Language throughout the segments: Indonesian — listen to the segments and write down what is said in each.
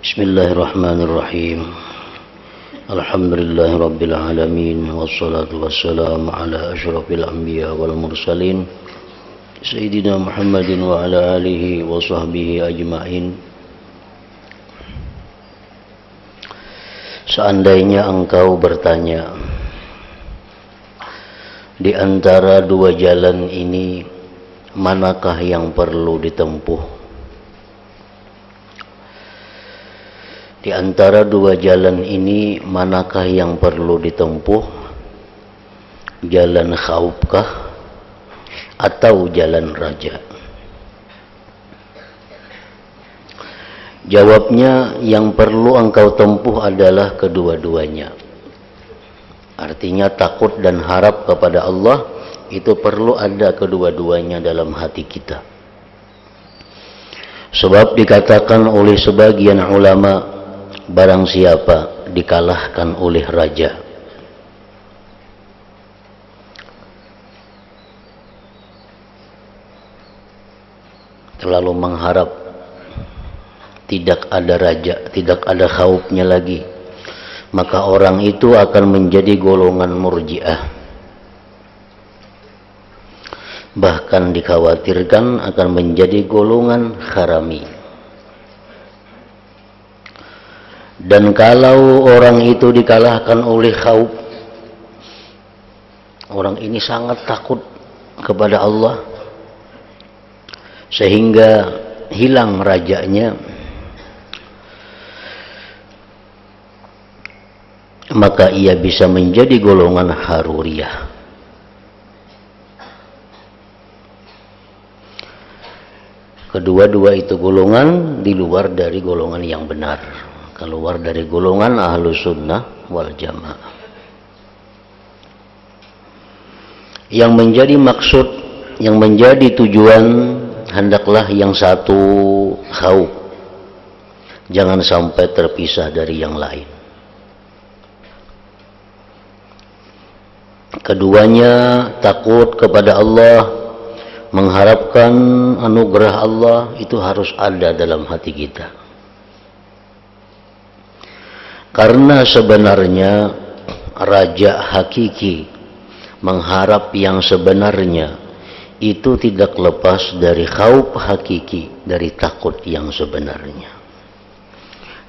Bismillahirrahmanirrahim. Alhamdulillahi rabbil alamin, wassalatu wassalamu ala asyrafil anbiya wal mursalin Sayyidina Muhammadin wa ala alihi wa sahbihi ajma'in. Seandainya engkau bertanya, di antara dua jalan ini manakah yang perlu ditempuh? Di antara dua jalan ini manakah yang perlu ditempuh? Jalan khaufkah atau jalan raja? Jawabnya, yang perlu engkau tempuh adalah kedua-duanya. Artinya takut dan harap kepada Allah itu perlu ada kedua-duanya dalam hati kita. Sebab dikatakan oleh sebagian ulama, barang siapa dikalahkan oleh raja, terlalu mengharap tidak ada raja, tidak ada khaufnya lagi, maka orang itu akan menjadi golongan murji'ah. Bahkan dikhawatirkan akan menjadi golongan kharami. Dan kalau orang itu dikalahkan oleh khauf, orang ini sangat takut kepada Allah sehingga hilang rajanya, maka ia bisa menjadi golongan haruriyah. Kedua-dua itu golongan di luar dari golongan yang benar, keluar dari golongan ahlu sunnah wal jamaah. Yang menjadi maksud, yang menjadi tujuan, hendaklah yang satu khauf jangan sampai terpisah dari yang lain. Keduanya takut kepada Allah, mengharapkan anugerah Allah, itu harus ada dalam hati kita. Karena sebenarnya raja hakiki mengharap yang sebenarnya itu tidak lepas dari khauf hakiki, dari takut yang sebenarnya.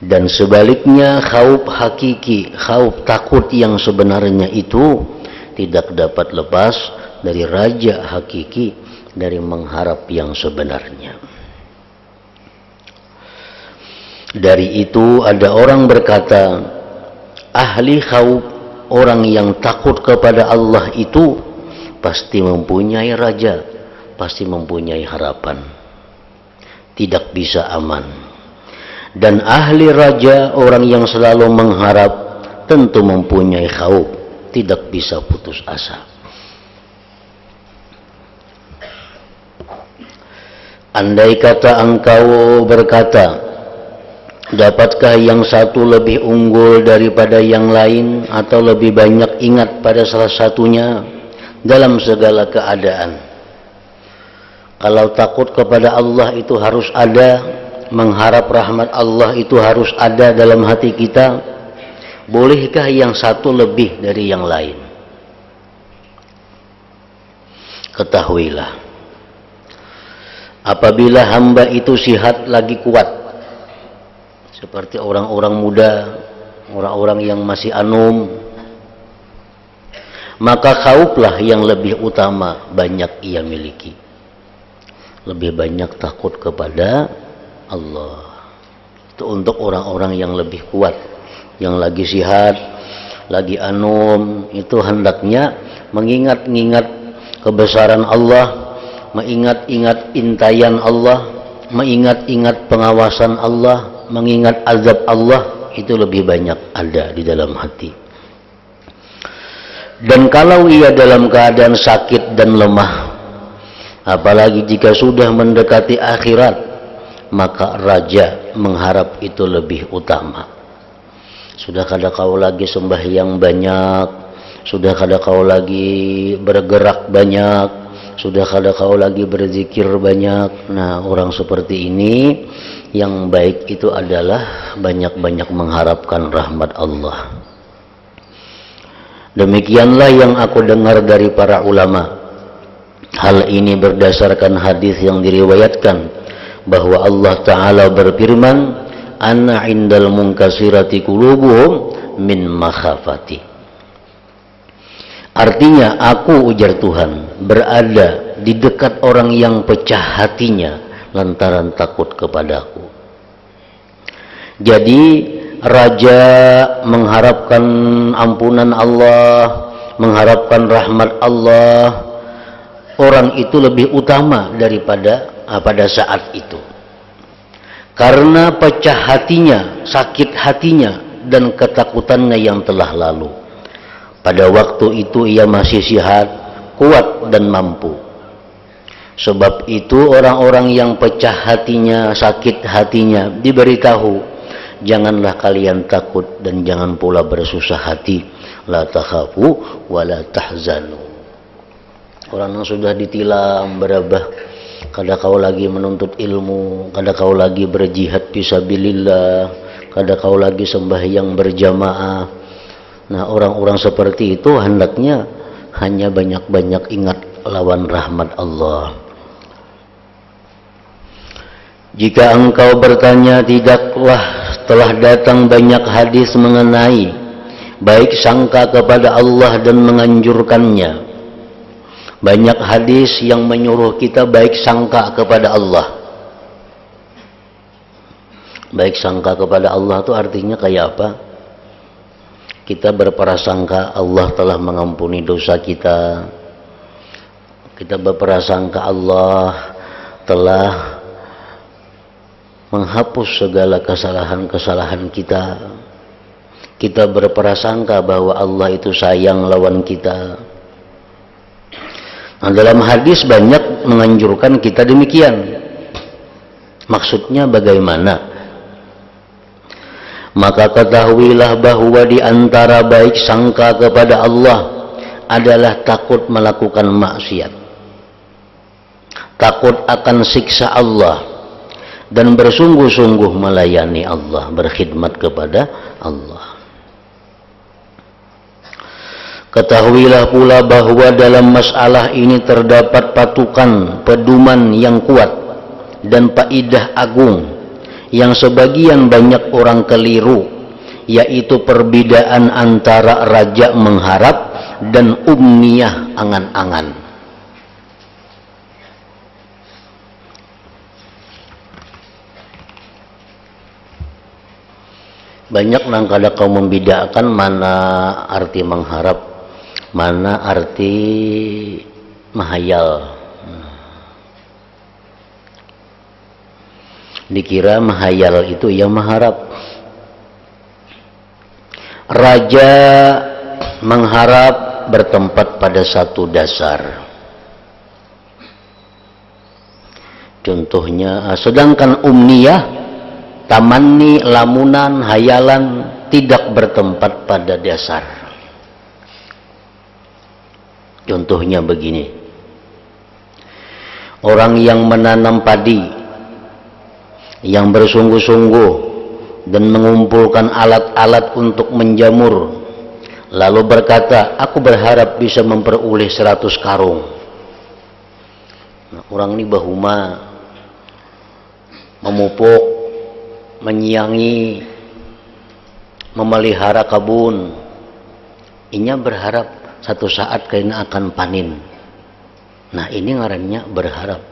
Dan sebaliknya khauf hakiki, khauf takut yang sebenarnya itu tidak dapat lepas dari raja hakiki, dari mengharap yang sebenarnya. Dari itu ada orang berkata, ahli khauf, orang yang takut kepada Allah itu pasti mempunyai raja, pasti mempunyai harapan, tidak bisa aman. Dan ahli raja, orang yang selalu mengharap, tentu mempunyai khauf, tidak bisa putus asa. Andai kata engkau berkata, dapatkah yang satu lebih unggul daripada yang lain, atau lebih banyak ingat pada salah satunya dalam segala keadaan? Kalau takut kepada Allah itu harus ada, mengharap rahmat Allah itu harus ada dalam hati kita. Bolehkah yang satu lebih dari yang lain? Ketahuilah, apabila hamba itu sihat lagi kuat, seperti orang-orang muda, orang-orang yang masih anum, maka khauflah yang lebih utama banyak ia miliki. Lebih banyak takut kepada Allah. Itu untuk orang-orang yang lebih kuat, yang lagi sihat, lagi anum, itu hendaknya mengingat-ingat kebesaran Allah, mengingat-ingat intayan Allah, mengingat-ingat pengawasan Allah, mengingat azab Allah, itu lebih banyak ada di dalam hati. Dan kalau ia dalam keadaan sakit dan lemah, apalagi jika sudah mendekati akhirat, maka raja mengharap itu lebih utama. Sudah kada kau lagi sembahyang banyak, sudah kada kau lagi bergerak banyak, sudah kada kau lagi berzikir banyak. Nah, orang seperti ini yang baik itu adalah banyak-banyak mengharapkan rahmat Allah. Demikianlah yang aku dengar dari para ulama. Hal ini berdasarkan hadis yang diriwayatkan bahwa Allah Ta'ala berfirman, ana indal munkasirati qulubuhum min makhafati. Artinya, aku, ujar Tuhan, berada di dekat orang yang pecah hatinya lantaran takut kepadaku. Jadi raja mengharapkan ampunan Allah, mengharapkan rahmat Allah, orang itu lebih utama daripada pada saat itu. Karena pecah hatinya, sakit hatinya, dan ketakutannya yang telah lalu. Pada waktu itu ia masih sehat, kuat, dan mampu. Sebab itu orang-orang yang pecah hatinya, sakit hatinya, diberitahu, janganlah kalian takut dan jangan pula bersusah hati. La takhafu wa la tahzanu. Orang yang sudah ditilam berabah, kada kau lagi menuntut ilmu, kada kau lagi berjihad fisabilillah, kada kau lagi sembahyang berjamaah. Nah, orang-orang seperti itu hendaknya hanya banyak-banyak ingat lawan rahmat Allah. Jika engkau bertanya, tidaklah telah datang banyak hadis mengenai baik sangka kepada Allah dan menganjurkannya. Banyak hadis yang menyuruh kita baik sangka kepada Allah. Baik sangka kepada Allah itu artinya kayak apa? Kita berprasangka Allah telah mengampuni dosa kita. Kita berprasangka Allah telah menghapus segala kesalahan-kesalahan kita. Kita berprasangka bahwa Allah itu sayang lawan kita. Nah, dalam hadis banyak menganjurkan kita demikian. Maksudnya bagaimana? Maka ketahuilah bahwa di antara baik sangka kepada Allah adalah takut melakukan maksiat, takut akan siksa Allah, dan bersungguh-sungguh melayani Allah, berkhidmat kepada Allah. Ketahuilah pula bahwa dalam masalah ini terdapat patukan, pedoman yang kuat dan faedah agung yang sebagian banyak orang keliru, yaitu perbedaan antara raja mengharap dan umniyah angan-angan. Banyak nang kada kau membedakan mana arti mengharap, mana arti mahayal. Dikira mahayal itu yang mengharap. Raja mengharap bertempat pada satu dasar. Contohnya, sedangkan umniyah, tamanni, lamunan, hayalan tidak bertempat pada dasar. Contohnya begini. Orang yang menanam padi, yang bersungguh-sungguh dan mengumpulkan alat-alat untuk menjamur, lalu berkata, aku berharap bisa memperoleh 100 karung. Nah, orang ini bahuma memupuk, menyiangi, memelihara kebun. Inya berharap satu saat kayaknya akan panen. Nah, ini ngarannya berharap.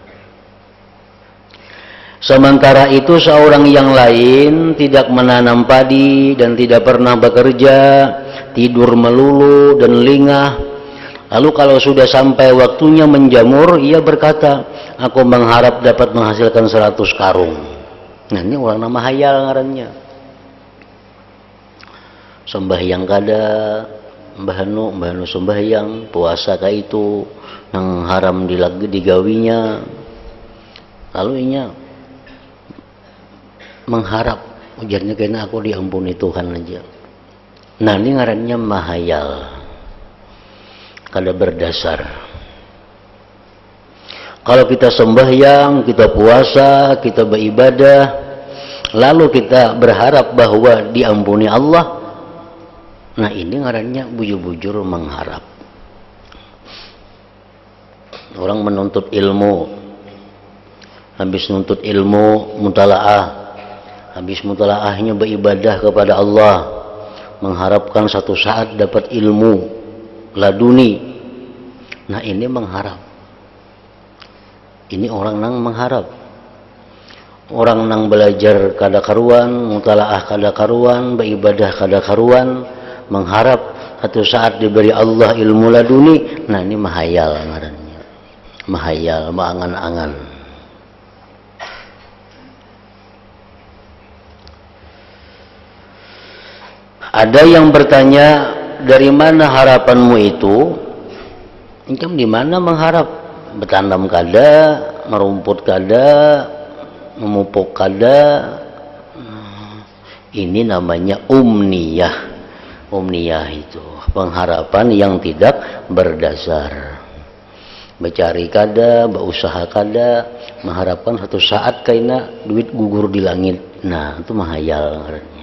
Sementara itu seorang yang lain tidak menanam padi dan tidak pernah bekerja, tidur melulu dan lingah. Lalu kalau sudah sampai waktunya menjamur, ia berkata, aku mengharap dapat menghasilkan 100 karung. Nah, ini orang nama hayal ngarannya. Sembahyang kada, mbahanu sembahyang, puasa ka itu, nang haram digawinya. Lalu inya mengharap, ujarnya kayaknya aku diampuni Tuhan aja. Nah, ini ngarannya mahayal, kada berdasar. Kalau kita sembahyang, kita puasa, kita beribadah, lalu kita berharap bahwa diampuni Allah, nah ini ngarannya bujur-bujur mengharap. Orang menuntut ilmu, habis nuntut ilmu, mutalaah, habis mutalaahnya beribadah kepada Allah, mengharapkan satu saat dapat ilmu laduni. Nah ini mengharap. Ini orang nang mengharap. Orang nang belajar kada karuan, mutalaah kada karuan, beribadah kada karuan, mengharap satu saat diberi Allah ilmu laduni. Nah ini mahayal ngarannya. Mahayal, maangan-angan. Ada yang bertanya, dari mana harapanmu itu? Incam di mana mengharap? Bertanam kada, merumput kada, memupuk kada. Ini namanya umniyah. Umniyah itu pengharapan yang tidak berdasar. Mencari kada, berusaha kada, mengharapkan satu saat kaina duit gugur di langit. Nah itu mahayal ngarannya.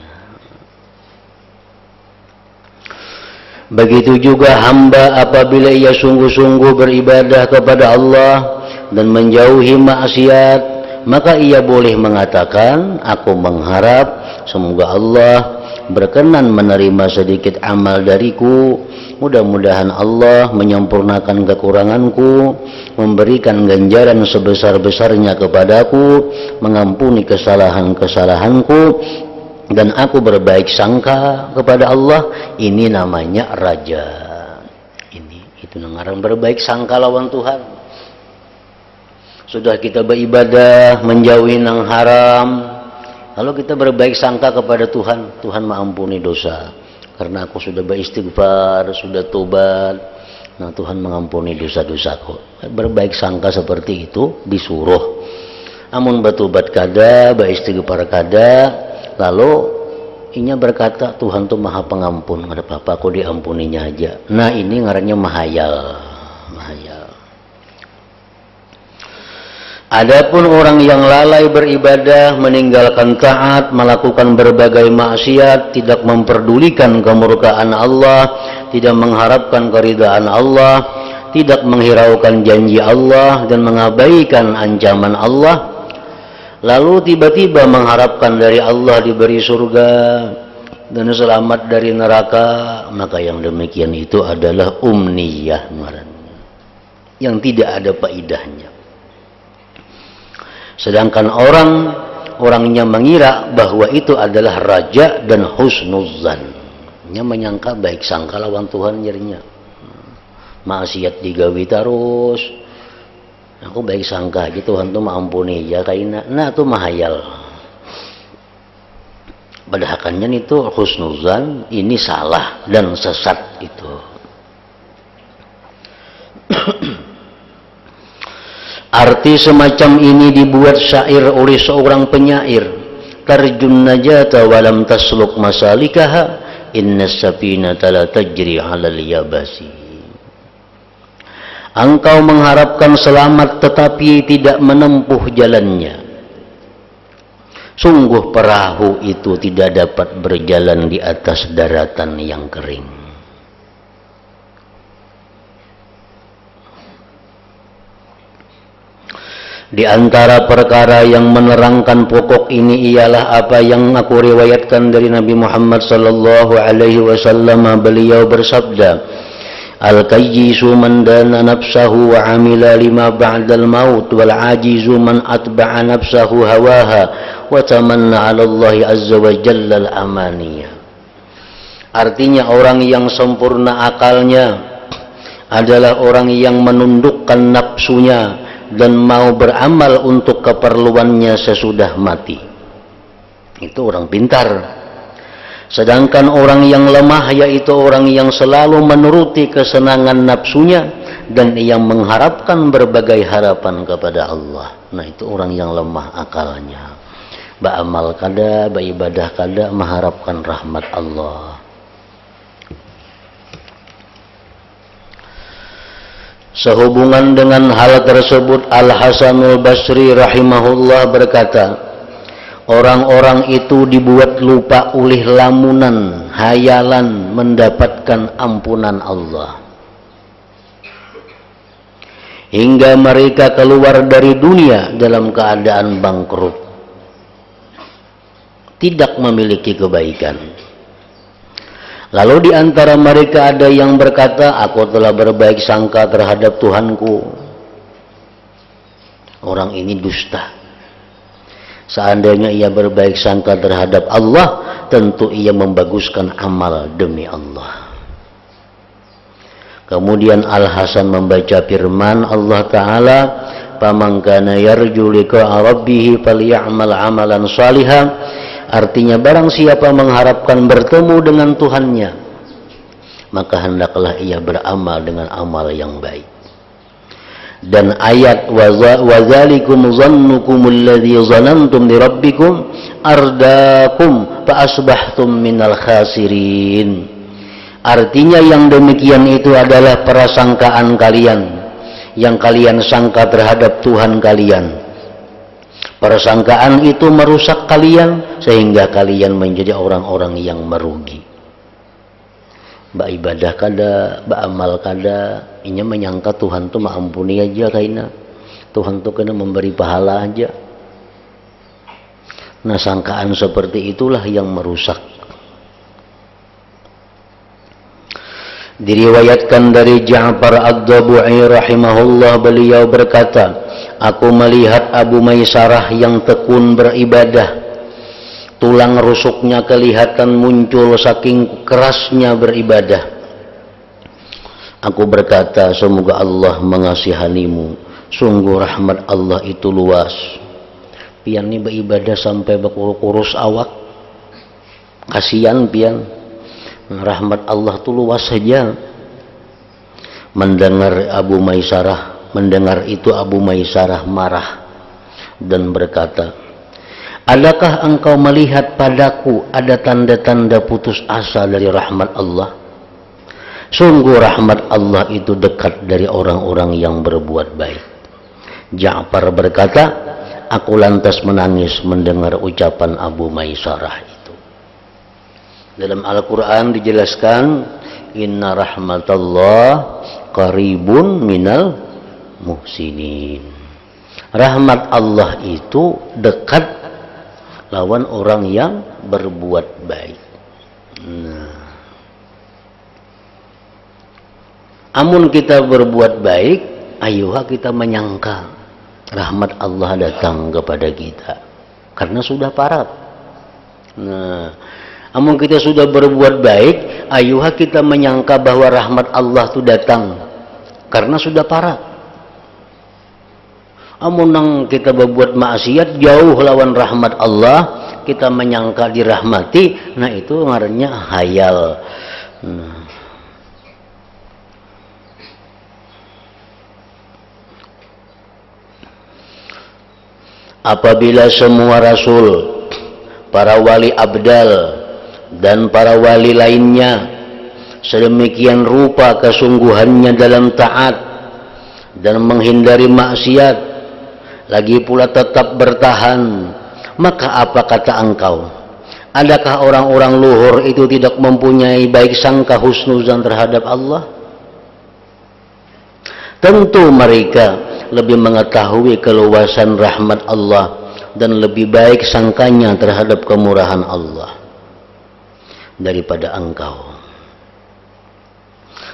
Begitu juga hamba apabila ia sungguh-sungguh beribadah kepada Allah dan menjauhi maksiat, maka ia boleh mengatakan, aku mengharap semoga Allah berkenan menerima sedikit amal dariku. Mudah-mudahan Allah menyempurnakan kekuranganku, memberikan ganjaran sebesar-besarnya kepadaku, mengampuni kesalahan-kesalahanku, dan aku berbaik sangka kepada Allah. Ini namanya raja. Itu ngaran berbaik sangka lawan Tuhan. Sudah kita beribadah, menjauhi nang haram, lalu kita berbaik sangka kepada Tuhan. Tuhan mengampuni dosa karena aku sudah beristighfar, sudah tobat. Nah Tuhan mengampuni dosa-dosaku. Berbaik sangka seperti itu disuruh. Amun bertobat kada, beristighfar kada, lalu inya berkata Tuhan tuh maha pengampun, ada apa-apa aku diampuninya aja. Nah ini ngarannya mahayal. Mahayal. Adapun orang yang lalai beribadah, meninggalkan taat, melakukan berbagai maksiat, tidak memperdulikan kemurkaan Allah, tidak mengharapkan keridhaan Allah, tidak menghiraukan janji Allah, dan mengabaikan ancaman Allah, lalu tiba-tiba mengharapkan dari Allah diberi surga dan selamat dari neraka, maka yang demikian itu adalah umniyah yang tidak ada faedahnya. Sedangkan orangnya mengira bahwa itu adalah raja dan husnuzan, nya menyangka baik sangka lawan Tuhan jadinya. Maksiat digawi terus, aku baik sangka gitu Tuhan tuh mengampuni ya kaina. Nah itu mahayal. Padahalnya itu husnuzan, ini salah dan sesat itu. Arti semacam ini dibuat syair oleh seorang penyair. Tarjun najata walam tasluk masalikaha, inna safinata la tajri 'alal yabasi. Engkau mengharapkan selamat tetapi tidak menempuh jalannya. Sungguh perahu itu tidak dapat berjalan di atas daratan yang kering. Di antara perkara yang menerangkan pokok ini ialah apa yang aku riwayatkan dari Nabi Muhammad sallallahu alaihi wasallam. Beliau bersabda, al-qayyisu man dana nafsahu wa amila lima ba'dal maut, wal ajizu man atba'a nafsahu hawaha wa tamanna 'ala Allah azza wa jalla al-amaniyah. Artinya orang yang sempurna akalnya adalah orang yang menundukkan nafsunya dan mau beramal untuk keperluannya sesudah mati. Itu orang pintar. Sedangkan orang yang lemah yaitu orang yang selalu menuruti kesenangan nafsunya dan yang mengharapkan berbagai harapan kepada Allah. Nah itu orang yang lemah akalnya. Beramal kada, beribadah kada, mengharapkan rahmat Allah. Sehubungan dengan hal tersebut, Al-Hasanul Basri rahimahullah berkata, orang-orang itu dibuat lupa oleh lamunan, hayalan mendapatkan ampunan Allah, hingga mereka keluar dari dunia dalam keadaan bangkrut, tidak memiliki kebaikan. Lalu di antara mereka ada yang berkata, aku telah berbaik sangka terhadap Tuhanku. Orang ini dusta. Seandainya ia berbaik sangka terhadap Allah, tentu ia membaguskan amal demi Allah. Kemudian Al-Hasan membaca firman Allah Ta'ala, "Faman kana yarju liqa'a rabbih falyamal 'amalan shalihan." Artinya, barang siapa mengharapkan bertemu dengan Tuhannya, maka hendaklah ia beramal dengan amal yang baik. Dan ayat wa dzalikum dhannukumul ladzi dhanantum li rabbikum ardaakum fa asbahtum minal khasirin. Artinya, yang demikian itu adalah prasangkaan kalian yang kalian sangka terhadap Tuhan kalian. Persangkaan itu merusak kalian sehingga kalian menjadi orang-orang yang merugi. Mbak ibadah kada, mbak amal kada, inya menyangka Tuhan tuh maampuni aja kaina. Tuhan tuh kena memberi pahala aja. Nah, sangkaan seperti itulah yang merusak. Diriwayatkan dari Ja'far Ad-Dabu'i rahimahullah, beliau berkata, aku melihat Abu Maisarah yang tekun beribadah. Tulang rusuknya kelihatan muncul saking kerasnya beribadah. Aku berkata, semoga Allah mengasihanimu. Sungguh rahmat Allah itu luas. Pian ini beribadah sampai berkurus awak. Kasihan pian. Rahmat Allah itu luas saja. Mendengar itu Abu Maisarah marah dan berkata, adakah engkau melihat padaku ada tanda-tanda putus asa dari rahmat Allah? Sungguh rahmat Allah itu dekat dari orang-orang yang berbuat baik. Ja'far berkata, aku lantas menangis mendengar ucapan Abu Maisarah itu. Dalam Al-Quran dijelaskan, inna rahmatallah qaribun minal muhsinin. Rahmat Allah itu dekat lawan orang yang berbuat baik. Nah, amun kita berbuat baik, ayuha kita menyangka rahmat Allah datang kepada kita karena sudah parat. Nah, amun kita sudah berbuat baik, ayuha kita menyangka bahwa rahmat Allah itu datang karena sudah parat. Amun nang kita berbuat maksiat jauh lawan rahmat Allah, kita menyangka dirahmati, nah itu ngarannya hayal. Nah, apabila semua rasul, para wali abdal dan para wali lainnya sedemikian rupa kesungguhannya dalam taat dan menghindari maksiat, lagi pula tetap bertahan, maka apa kata engkau? Adakah orang-orang luhur itu tidak mempunyai baik sangka husnuzan terhadap Allah? Tentu mereka lebih mengetahui keluasan rahmat Allah dan lebih baik sangkanya terhadap kemurahan Allah daripada engkau.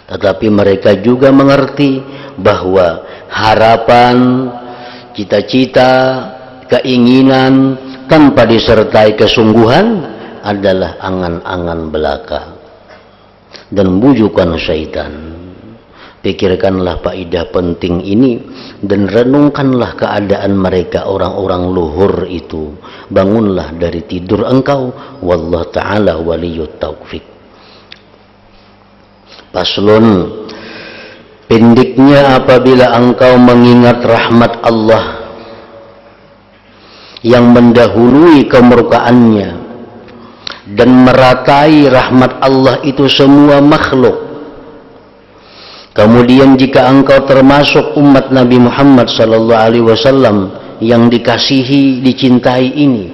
Tetapi mereka juga mengerti bahwa harapan, cita-cita, keinginan tanpa disertai kesungguhan adalah angan-angan belaka dan bujukan syaitan. Pikirkanlah faedah penting ini dan renungkanlah keadaan mereka orang-orang luhur itu. Bangunlah dari tidur engkau. Wallahu ta'ala waliyut taufiq. Paslon, pendeknya apabila engkau mengingat rahmat Allah yang mendahului kemurkaannya dan meratai rahmat Allah itu semua makhluk, Kemudian jika engkau termasuk umat Nabi Muhammad sallallahu alaihi wasallam yang dikasihi, dicintai ini,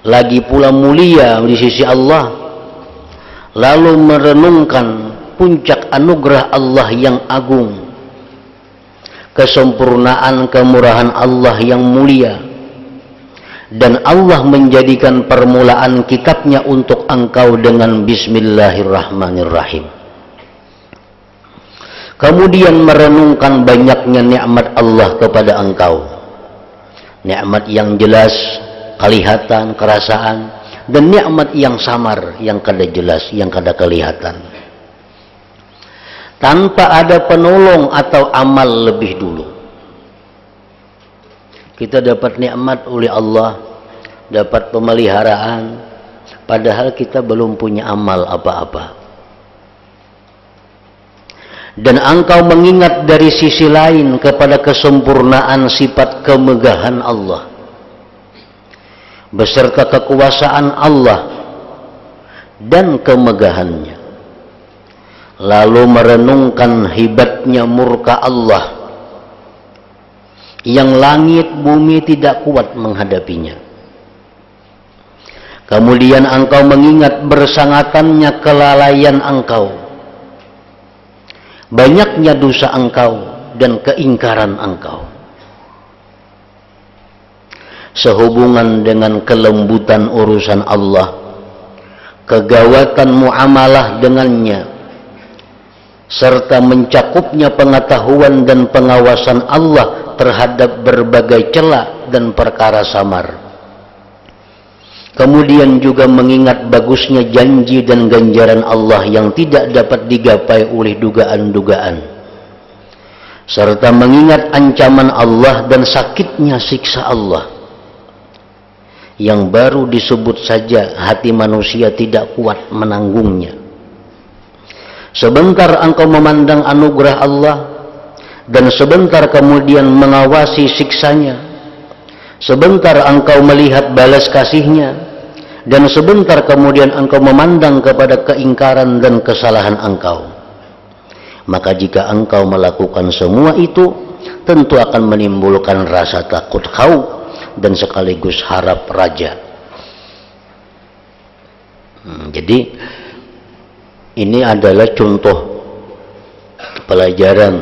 lagi pula mulia di sisi Allah, lalu merenungkan puncak anugerah Allah yang agung, kesempurnaan kemurahan Allah yang mulia, dan Allah menjadikan permulaan kitabnya untuk engkau dengan Bismillahirrahmanirrahim. Kemudian merenungkan banyaknya nikmat Allah kepada engkau, nikmat yang jelas, kelihatan, kerasaan, dan nikmat yang samar, yang kada jelas, yang kada kelihatan, tanpa ada penolong atau amal lebih dulu. Kita dapat nikmat oleh Allah, dapat pemeliharaan, padahal kita belum punya amal apa-apa. Dan engkau mengingat dari sisi lain kepada kesempurnaan sifat kemegahan Allah beserta kekuasaan Allah dan kemegahannya, lalu merenungkan hebatnya murka Allah yang langit bumi tidak kuat menghadapinya. Kemudian engkau mengingat bersangatannya kelalaian engkau, banyaknya dosa engkau dan keingkaran engkau, sehubungan dengan kelembutan urusan Allah, kegawatan muamalah dengannya, serta mencakupnya pengetahuan dan pengawasan Allah terhadap berbagai celah dan perkara samar. Kemudian juga mengingat bagusnya janji dan ganjaran Allah yang tidak dapat digapai oleh dugaan-dugaan, serta mengingat ancaman Allah dan sakitnya siksa Allah yang baru disebut saja hati manusia tidak kuat menanggungnya. Sebentar engkau memandang anugerah Allah, dan sebentar kemudian mengawasi siksanya. Sebentar engkau melihat balas kasihnya, dan sebentar kemudian engkau memandang kepada keingkaran dan kesalahan engkau. Maka jika engkau melakukan semua itu, tentu akan menimbulkan rasa takut khauf dan sekaligus harap raja. Jadi ini adalah contoh pelajaran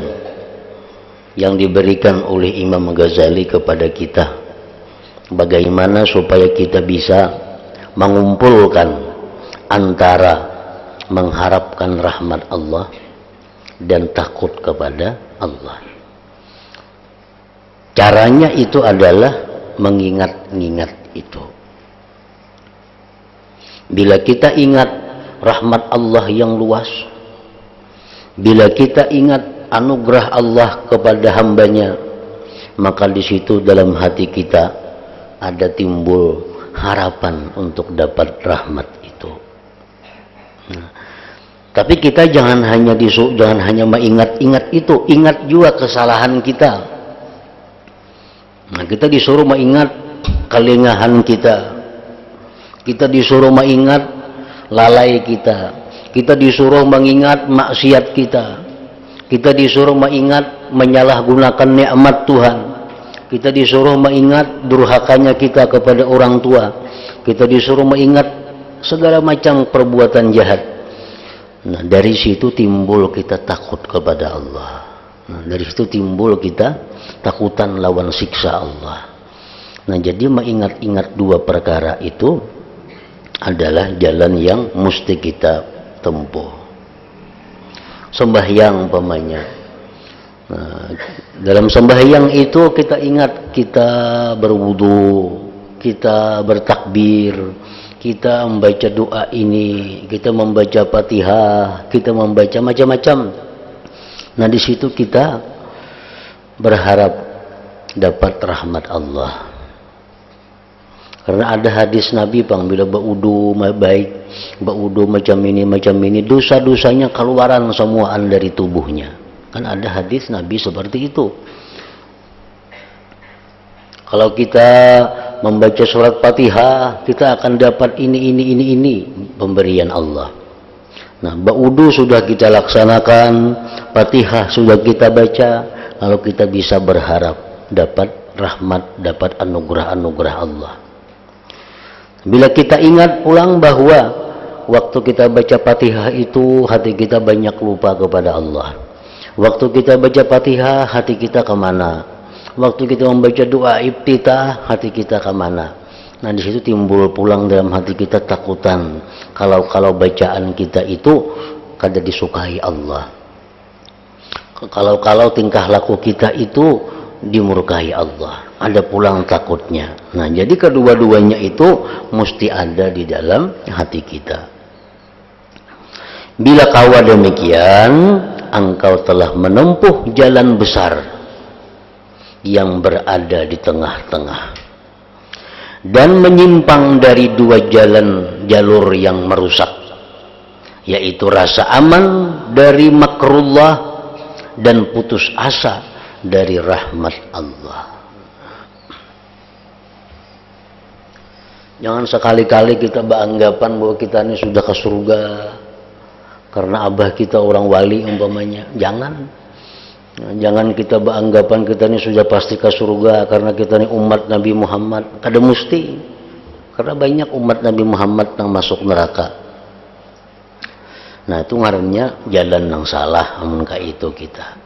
yang diberikan oleh Imam Ghazali kepada kita, bagaimana supaya kita bisa mengumpulkan antara mengharapkan rahmat Allah dan takut kepada Allah. Caranya itu adalah mengingat-ingat itu. Bila kita ingat rahmat Allah yang luas, bila kita ingat anugerah Allah kepada hambanya, maka di situ dalam hati kita ada timbul harapan untuk dapat rahmat itu. Tapi kita jangan hanya mengingat-ingat itu, ingat juga kesalahan kita. Kita disuruh mengingat kelengahan kita, kita disuruh mengingat lalai kita, kita disuruh mengingat maksiat kita disuruh mengingat menyalahgunakan nikmat Tuhan, kita disuruh mengingat durhakanya kita kepada orang tua, kita disuruh mengingat segala macam perbuatan jahat. Nah, dari situ timbul kita takut kepada Allah. Nah, dari situ timbul kita takutan lawan siksa Allah. Nah, jadi mengingat-ingat dua perkara itu adalah jalan yang mesti kita tempuh. Sembahyang umpamanya. Nah, dalam sembahyang itu kita ingat, kita berwudu, kita bertakbir, kita membaca doa ini, kita membaca Fatihah, kita membaca macam-macam. Nah, di situ kita berharap dapat rahmat Allah. Karena ada hadis Nabi bang, bila baudu baik, baudu macam ini, dosa-dosanya keluaran semuaan dari tubuhnya. Kan ada hadis Nabi seperti itu. Kalau kita membaca surat Fatihah, kita akan dapat ini pemberian Allah. Nah, ba'udu sudah kita laksanakan, Fatihah sudah kita baca, lalu kita bisa berharap dapat rahmat, dapat anugerah-anugerah Allah. Bila kita ingat pulang bahwa waktu kita baca Fatihah itu hati kita banyak lupa kepada Allah. Waktu kita baca Fatihah hati kita kemana? Waktu kita membaca doa iftitah hati kita kemana? Nah, di situ timbul pulang dalam hati kita takutan kalau bacaan kita itu kada disukai Allah. Kalau tingkah laku kita itu dimurkai Allah, ada pulang takutnya. Nah, jadi kedua-duanya itu mesti ada di dalam hati kita. Bila kawa demikian, engkau telah menempuh jalan besar yang berada di tengah-tengah dan menyimpang dari dua jalur yang merusak, yaitu rasa aman dari makrullah dan putus asa dari rahmat Allah. Jangan sekali-kali kita beranggapan bahwa kita ini sudah ke surga karena abah kita orang wali umpamanya. Jangan kita beranggapan kita ini sudah pasti ke surga karena kita ini umat Nabi Muhammad. Kada mesti, karena banyak umat Nabi Muhammad yang masuk neraka. Nah, itu ngarannya jalan yang salah amun ka itu kita.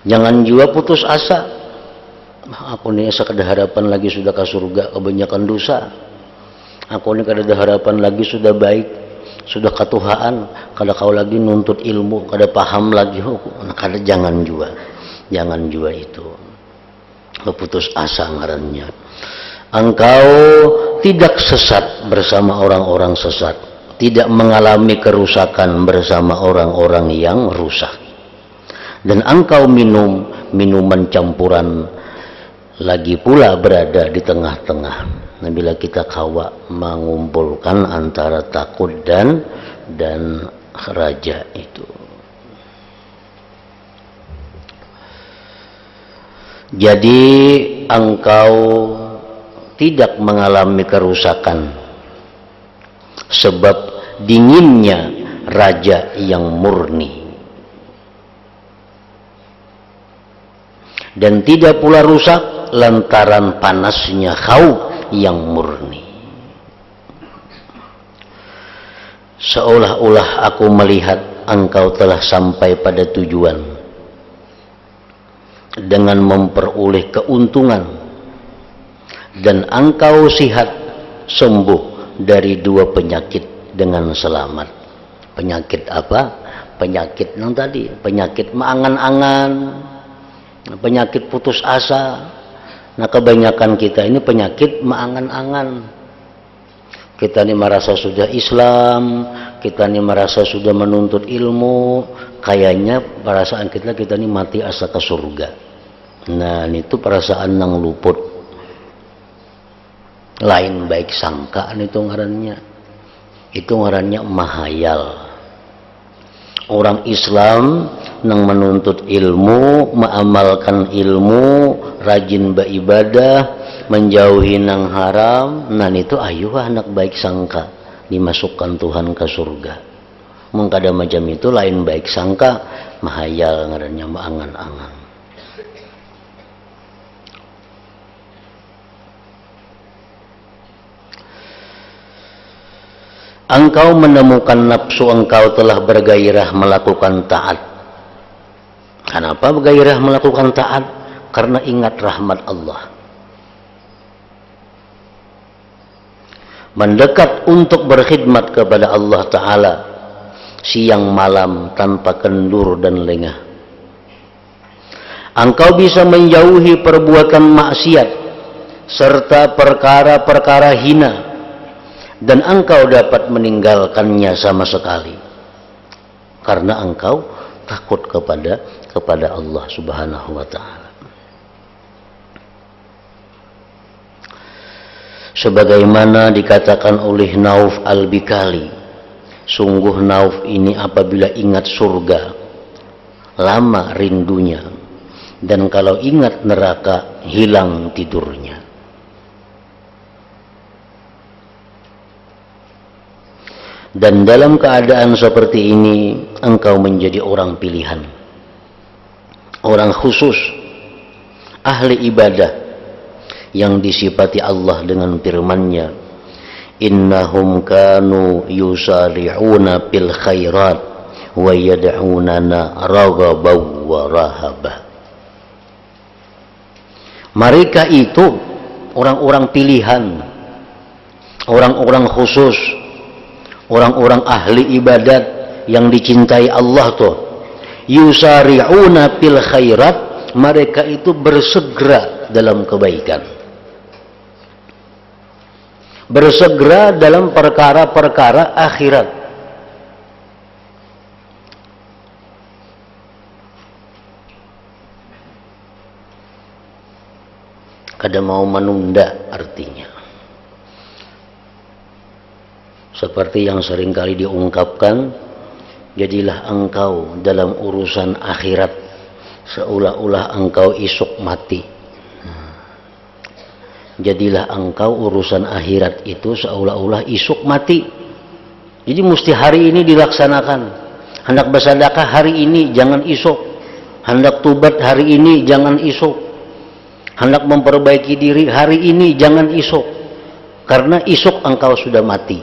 Jangan juga putus asa. Aku ini sakada harapan lagi sudah ke surga, kebanyakan dosa. Aku ini kada ada harapan lagi sudah baik, sudah katuhaan, kada kau lagi nuntut ilmu, kada paham lagi. Kada, jangan juga itu. Putus asa ngarannya. Engkau tidak sesat bersama orang-orang sesat, tidak mengalami kerusakan bersama orang-orang yang rusak, dan engkau minum minuman campuran lagi pula berada di tengah-tengah. Nah, bila kita kawa mengumpulkan antara takut dan raja itu. Jadi engkau tidak mengalami kerusakan sebab dinginnya raja yang murni, dan tidak pula rusak lantaran panasnya khauf yang murni. Seolah-olah aku melihat engkau telah sampai pada tujuan dengan memperoleh keuntungan, dan engkau sihat sembuh dari dua penyakit dengan selamat. Penyakit apa? Penyakit yang tadi, penyakit maangan-angan, penyakit putus asa. Nah, kebanyakan kita ini penyakit maangan-angan. Kita ini merasa sudah Islam, kita ini merasa sudah menuntut ilmu, kayaknya perasaan kita ini mati asa ke surga. Nah, itu perasaan yang luput. Lain baik sangka itu ngarannya. Itu ngarannya mahayal. Orang Islam yang menuntut ilmu, mengamalkan ilmu, rajin beribadah, menjauhi yang haram, nah itu ayuh anak baik sangka dimasukkan Tuhan ke surga. Mengkada macam itu lain baik sangka, mahayal ngarannya, maangan-angan. Engkau menemukan nafsu engkau telah bergairah melakukan taat. Kenapa bergairah melakukan taat? Karena ingat rahmat Allah. Mendekat untuk berkhidmat kepada Allah Ta'ala siang malam tanpa kendur dan lengah. Engkau bisa menjauhi perbuatan maksiat serta perkara-perkara hina, dan engkau dapat meninggalkannya sama sekali karena engkau takut kepada Allah Subhanahu wa Ta'ala. Sebagaimana dikatakan oleh Nauf Al-Bikali, sungguh Nauf ini apabila ingat surga lama rindunya, dan kalau ingat neraka hilang tidurnya. Dan dalam keadaan seperti ini engkau menjadi orang pilihan, orang khusus, ahli ibadah yang disifati Allah dengan firman-Nya, innahum kanu yusari'una fil khairat wa yad'unana raghaban wa rahabah. Mereka itu orang-orang pilihan, orang-orang khusus, orang-orang ahli ibadat yang dicintai Allah tuh. Yusari'una fil khairat, mereka itu bersegera dalam kebaikan, bersegera dalam perkara-perkara akhirat. Kada mau menunda artinya. Seperti yang seringkali diungkapkan, jadilah engkau dalam urusan akhirat seolah-olah engkau esok mati. Jadilah engkau urusan akhirat itu seolah-olah esok mati. Jadi mesti hari ini dilaksanakan. Hendak bersedekah hari ini, jangan esok. Hendak tobat hari ini, jangan esok. Hendak memperbaiki diri hari ini, jangan esok. Karena esok engkau sudah mati.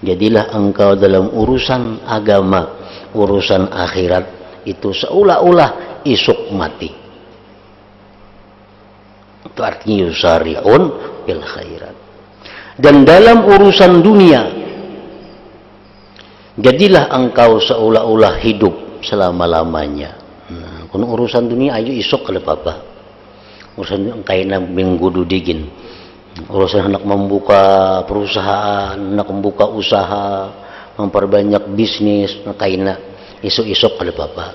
Jadilah engkau dalam urusan agama, urusan akhirat itu seolah-olah esok mati. Itu artinya yusari'un fil khairat. Dan dalam urusan dunia, jadilah engkau seolah-olah hidup selama-lamanya. Kun urusan dunia ayo esok kalau apa. Urusan kaina minggu digin. Urusan hendak membuka perusahaan, hendak membuka usaha, memperbanyak bisnis, kaina esok-esok kada apa-apa,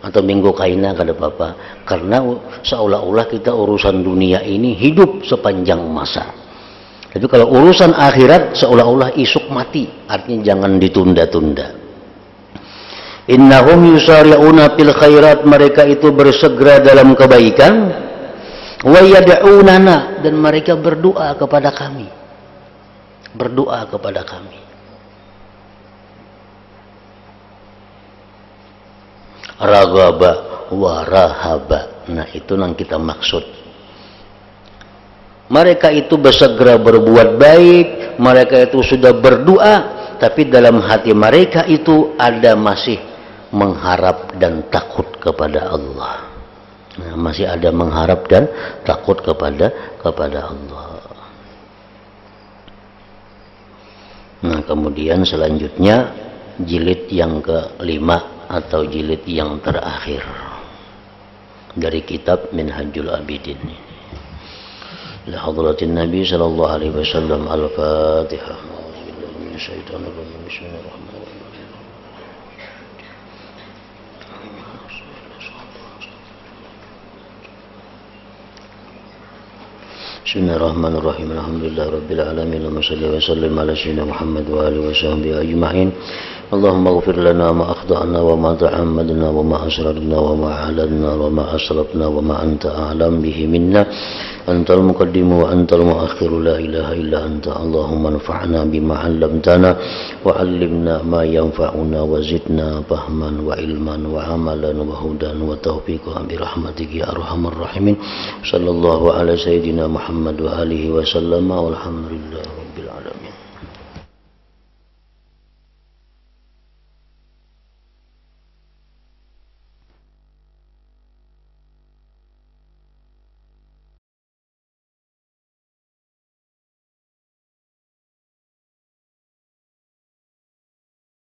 atau minggu kaina kada apa-apa, karena seolah-olah kita urusan dunia ini hidup sepanjang masa. Tapi kalau urusan akhirat seolah-olah esok mati, artinya jangan ditunda-tunda. Innahum yusari'una fil khairat, mereka itu bersegera dalam kebaikan. Wa yad'unana, dan mereka berdoa kepada kami. Berdoa kepada kami. Raghaba wa rahaba. Nah, itu yang kita maksud. Mereka itu bersegera berbuat baik, mereka itu sudah berdoa, tapi dalam hati mereka itu ada masih mengharap dan takut kepada Allah. Nah, masih ada mengharap dan takut kepada Allah. Nah, kemudian selanjutnya jilid yang kelima atau jilid yang terakhir dari kitab Minhajul Abidin. La hadratin Nabi sallallahu alaihi wasallam. Al-Fatihah. Bismillahirrahmanirrahim. Bismillahirrahmanirrahim. Alhamdulillahirabbil alamin. Allahumma shalli wa sallim ala sayyidina Muhammad wa alihi wa sahbihi ajma'in. Allahumma ighfir lana ma akhta'na wa ma ta'ammadna wa ma asrarna wa ma a'lanna wa ma asrafna wa ma anta a'lam bihi minna. Antal muqaddimu wa antal muakhiru, la ilaha illa anta. Allahumma anfa'na bima 'allamtana wa 'allimna ma yanfa'una wa zidna fahman wa ilman wa amalan wa hudan wa taufiqan bi rahmatika ya arhamar rahimin. Sallallahu ala sayyidina Muhammad wa alihi wa sallama walhamdulillahi rabbil alamin.